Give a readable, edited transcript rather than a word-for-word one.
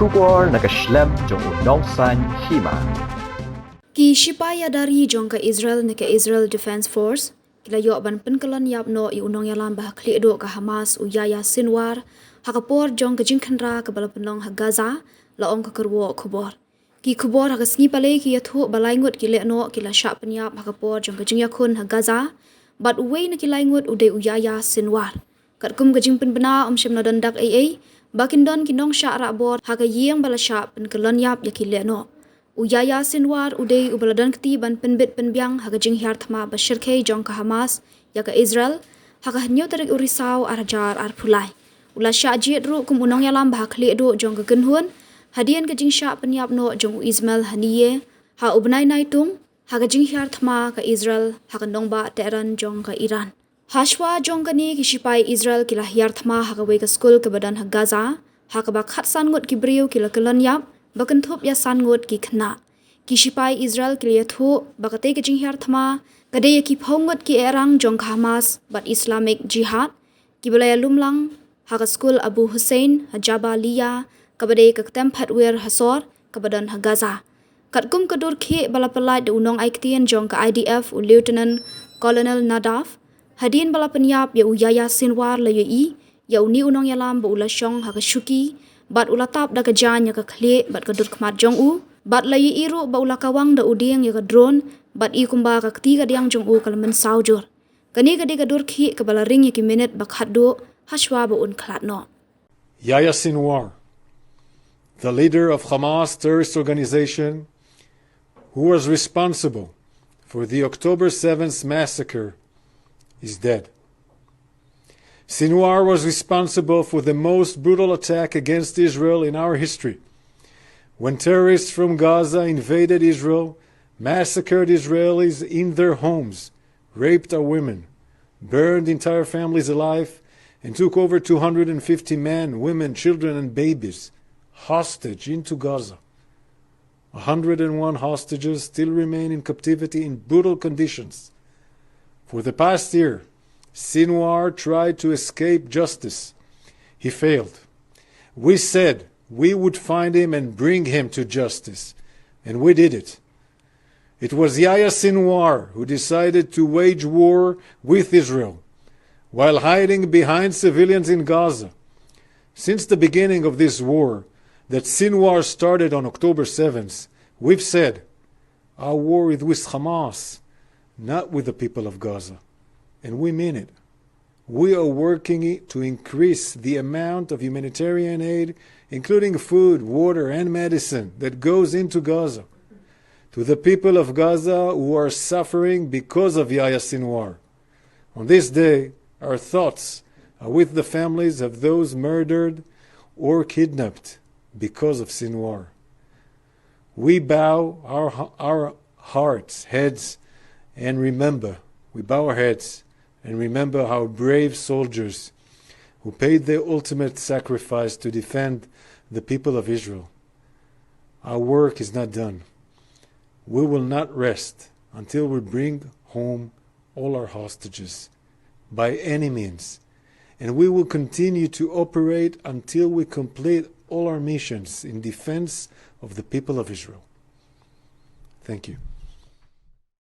Kubor nakaslem jong unongsan hima. Ki Shipaya dari jong ka Israel ne ka Israel Defense Force kila yo ban penkelon yap no i unong yalam bah kli do ka Hamas u Yahya Sinwar hakapor jong ka jinkhanra ka balapenlong ha Gaza la ong ka kerwo khubor ki khubor ha sngi pale ki yathu balaingut ki le no kila sha penyap hakapor jong ka jingyakhun ha Gaza bat uwei na ki laingut ude u Yahya Sinwar kat kum ka jingpen bena shem na dandak ai bakin don ki nong sha ra bor ha ka yeng bala sha penkelon yap ya ki le no u Yahya Sinwar uday u baladan kti ban penbit penbyang haga jing hyar thama bashir khe jong ka Hamas ya ka Israel haga hanyo tarik urisau arjar ar phulai ula sha jiet ru kum unong yalam bah khli do jong ka genhun hadian ka jing sha penyap no jong u Ismail haniye ha ubnai nai tung haga jing hyar thama ka Israel haga nongba Tehran jong ka Iran hashwa jong ka ni ki sipai Israel kila hyar thama haga we ka skul ka badan ha Gaza haga ba khat san ngot ki briu kila kelon yap bakan thup ya san ngot ki khna ki sipai Israel klia thu bakate ke jinghyar thama kade ki phongot ki erang jong Hamas bat Islamic Jihad ki balaya lumlang haga school Abu Hussein Jabaliya kabade ka tem phatwer hasor kabadan ha Gaza katkum kadur khe balapalai de unong aiktien jong ka IDF u Lieutenant Colonel Nadaf hadin balapanyap ya u Yahya Sinwar la yi ya uni unong yalam bu ula shong haga shuki bat ulatap da kajan ya ka khle bat ka dur khmat jong u bat lai iru ba ulakawang da uding ya ka drone bat I kumba ka kti ka diang jong u kalman saujur kani ka de ka dur khi ka bala ring ya ki minute ba khaddo hashwa ba un khlat no Yahya Sinwar, the leader of Hamas terrorist organization who was responsible for the October 7th massacre, is dead. Sinwar was responsible for the most brutal attack against Israel in our history, when terrorists from Gaza invaded Israel, massacred Israelis in their homes, raped our women, burned entire families alive, and took over 250 men, women, children, and babies hostage into Gaza. 101 hostages still remain in captivity in brutal conditions. For the past year, Sinwar tried to escape justice. He failed. We said we would find him and bring him to justice, and we did it. It was Yahya Sinwar who decided to wage war with Israel while hiding behind civilians in Gaza. Since the beginning of this war that Sinwar started on October 7th, we've said our war is with Hamas, not with the people of Gaza. And we mean it. We are working to increase the amount of humanitarian aid, including food, water, and medicine that goes into Gaza, to the people of Gaza who are suffering because of Yahya Sinwar. On this day, our thoughts are with the families of those murdered or kidnapped because of Sinwar. We bow our hearts, heads, and we bow our heads and remember our brave soldiers who paid their ultimate sacrifice to defend the people of Israel. Our work is not done. We will not rest until we bring home all our hostages by any means, and we will continue to operate until we complete all our missions in defense of the people of Israel. Thank you.